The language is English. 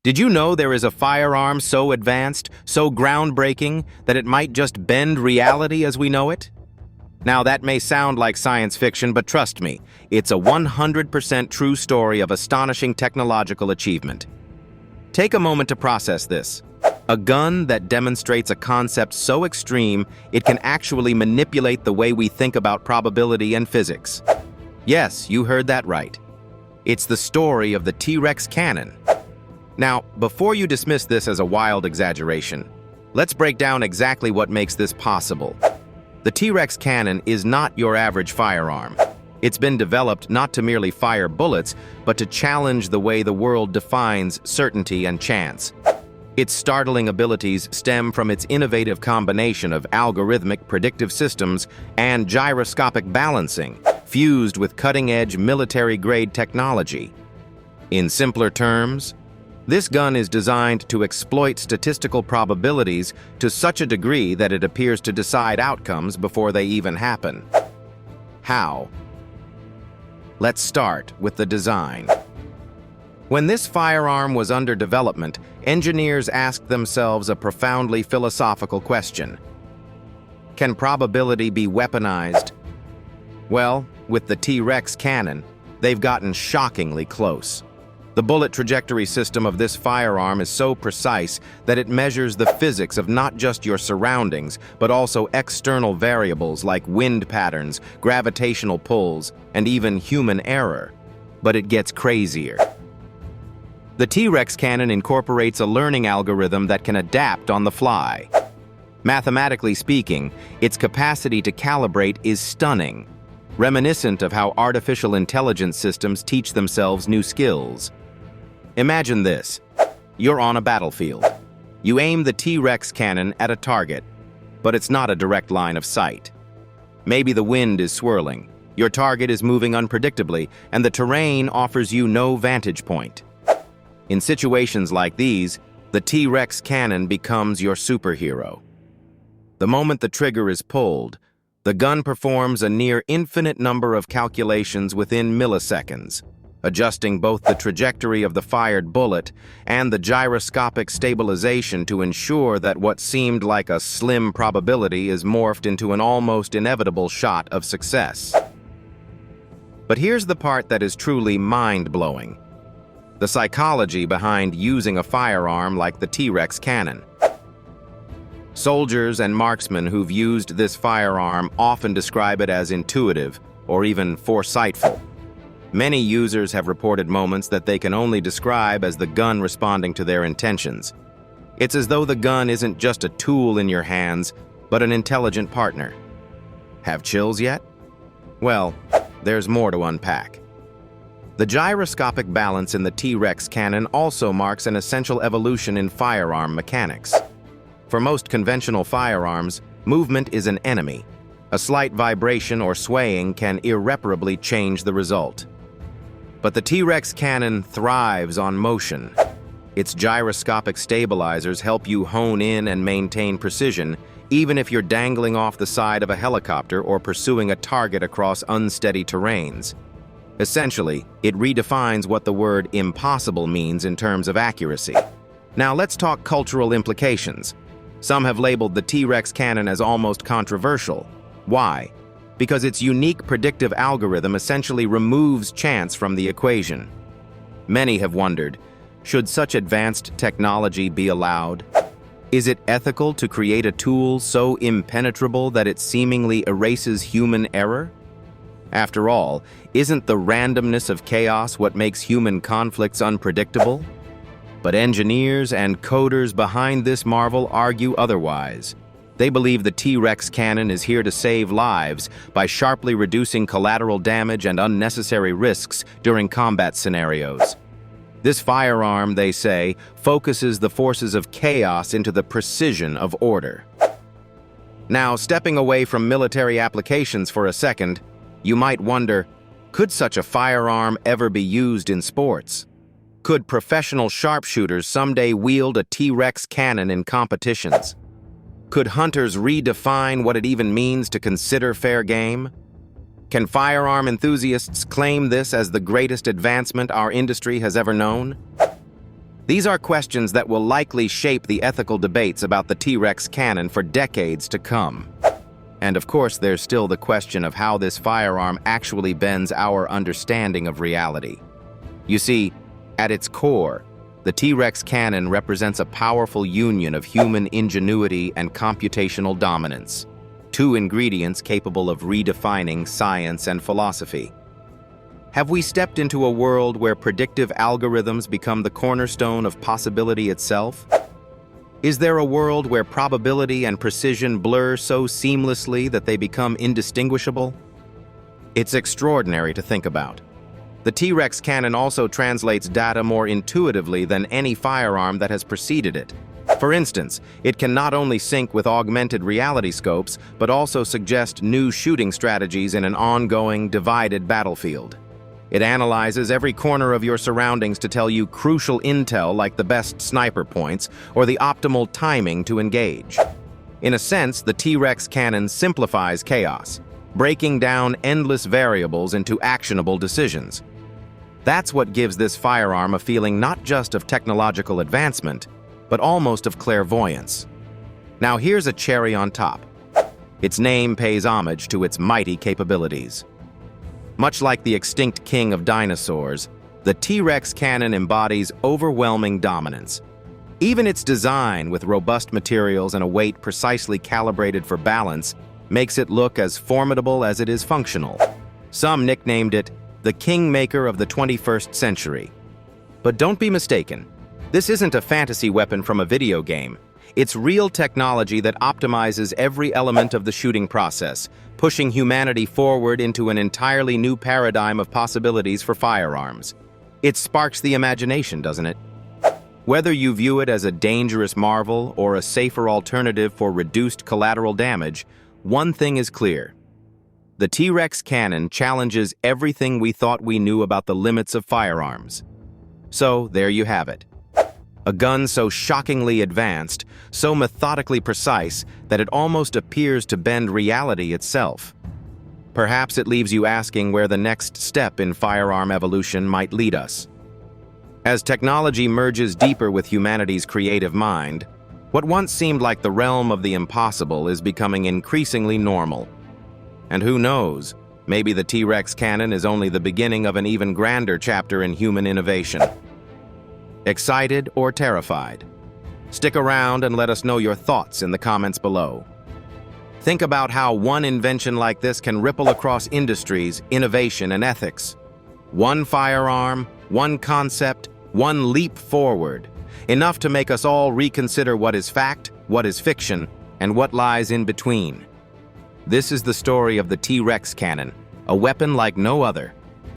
Did you know there is a firearm so advanced, so groundbreaking, that it might just bend reality as we know it? Now, that may sound like science fiction, but trust me, it's a 100% true story of astonishing technological achievement. Take a moment to process this. A gun that demonstrates a concept so extreme, it can actually manipulate the way we think about probability and physics. Yes, you heard that right. It's the story of the T-Rex cannon. Now, before you dismiss this as a wild exaggeration, let's break down exactly what makes this possible. The T-Rex cannon is not your average firearm. It's been developed not to merely fire bullets, but to challenge the way the world defines certainty and chance. Its startling abilities stem from its innovative combination of algorithmic predictive systems and gyroscopic balancing, fused with cutting-edge military-grade technology. In simpler terms, this gun is designed to exploit statistical probabilities to such a degree that it appears to decide outcomes before they even happen. How? Let's start with the design. When this firearm was under development, engineers asked themselves a profoundly philosophical question. Can probability be weaponized? Well, with the T-Rex cannon, they've gotten shockingly close. The bullet trajectory system of this firearm is so precise that it measures the physics of not just your surroundings, but also external variables like wind patterns, gravitational pulls, and even human error. But it gets crazier. The T-Rex cannon incorporates a learning algorithm that can adapt on the fly. Mathematically speaking, its capacity to calibrate is stunning, reminiscent of how artificial intelligence systems teach themselves new skills. Imagine this. You're on a battlefield. You aim the T-Rex cannon at a target, but it's not a direct line of sight. Maybe the wind is swirling, your target is moving unpredictably, and the terrain offers you no vantage point. In situations like these, the T-Rex cannon becomes your superhero. The moment the trigger is pulled, the gun performs a near infinite number of calculations within milliseconds, adjusting both the trajectory of the fired bullet and the gyroscopic stabilization to ensure that what seemed like a slim probability is morphed into an almost inevitable shot of success. But here's the part that is truly mind-blowing: the psychology behind using a firearm like the T-Rex cannon. Soldiers and marksmen who've used this firearm often describe it as intuitive or even foresightful. Many users have reported moments that they can only describe as the gun responding to their intentions. It's as though the gun isn't just a tool in your hands, but an intelligent partner. Have chills yet? Well, there's more to unpack. The gyroscopic balance in the T-Rex cannon also marks an essential evolution in firearm mechanics. For most conventional firearms, movement is an enemy. A slight vibration or swaying can irreparably change the result. But the T-Rex cannon thrives on motion. Its gyroscopic stabilizers help you hone in and maintain precision, even if you're dangling off the side of a helicopter or pursuing a target across unsteady terrains. Essentially, it redefines what the word impossible means in terms of accuracy. Now let's talk cultural implications. Some have labeled the T-Rex cannon as almost controversial. Why? Because its unique predictive algorithm essentially removes chance from the equation. Many have wondered, should such advanced technology be allowed? Is it ethical to create a tool so impenetrable that it seemingly erases human error? After all, isn't the randomness of chaos what makes human conflicts unpredictable? But engineers and coders behind this marvel argue otherwise. They believe the T-Rex cannon is here to save lives by sharply reducing collateral damage and unnecessary risks during combat scenarios. This firearm, they say, focuses the forces of chaos into the precision of order. Now, stepping away from military applications for a second, you might wonder, could such a firearm ever be used in sports? Could professional sharpshooters someday wield a T-Rex cannon in competitions? Could hunters redefine what it even means to consider fair game? Can firearm enthusiasts claim this as the greatest advancement our industry has ever known? These are questions that will likely shape the ethical debates about the T-Rex cannon for decades to come. And of course, there's still the question of how this firearm actually bends our understanding of reality. You see, at its core, the T-Rex cannon represents a powerful union of human ingenuity and computational dominance, two ingredients capable of redefining science and philosophy. Have we stepped into a world where predictive algorithms become the cornerstone of possibility itself? Is there a world where probability and precision blur so seamlessly that they become indistinguishable? It's extraordinary to think about. The T-Rex cannon also translates data more intuitively than any firearm that has preceded it. For instance, it can not only sync with augmented reality scopes, but also suggest new shooting strategies in an ongoing, divided battlefield. It analyzes every corner of your surroundings to tell you crucial intel like the best sniper points or the optimal timing to engage. In a sense, the T-Rex cannon simplifies chaos, breaking down endless variables into actionable decisions. That's what gives this firearm a feeling not just of technological advancement, but almost of clairvoyance. Now here's a cherry on top. Its name pays homage to its mighty capabilities. Much like the extinct king of dinosaurs, the T-Rex cannon embodies overwhelming dominance. Even its design, with robust materials and a weight precisely calibrated for balance, makes it look as formidable as it is functional. Some nicknamed it the kingmaker of the 21st century. But don't be mistaken, this isn't a fantasy weapon from a video game. It's real technology that optimizes every element of the shooting process, pushing humanity forward into an entirely new paradigm of possibilities for firearms. It sparks the imagination, doesn't it? Whether you view it as a dangerous marvel or a safer alternative for reduced collateral damage, one thing is clear. The T-Rex cannon challenges everything we thought we knew about the limits of firearms. So, there you have it. A gun so shockingly advanced, so methodically precise, that it almost appears to bend reality itself. Perhaps it leaves you asking where the next step in firearm evolution might lead us. As technology merges deeper with humanity's creative mind, what once seemed like the realm of the impossible is becoming increasingly normal. And who knows, maybe the T-Rex cannon is only the beginning of an even grander chapter in human innovation. Excited or terrified? Stick around and let us know your thoughts in the comments below. Think about how one invention like this can ripple across industries, innovation, and ethics. One firearm, one concept, one leap forward. Enough to make us all reconsider what is fact, what is fiction, and what lies in between. This is the story of the T-Rex cannon, a weapon like no other.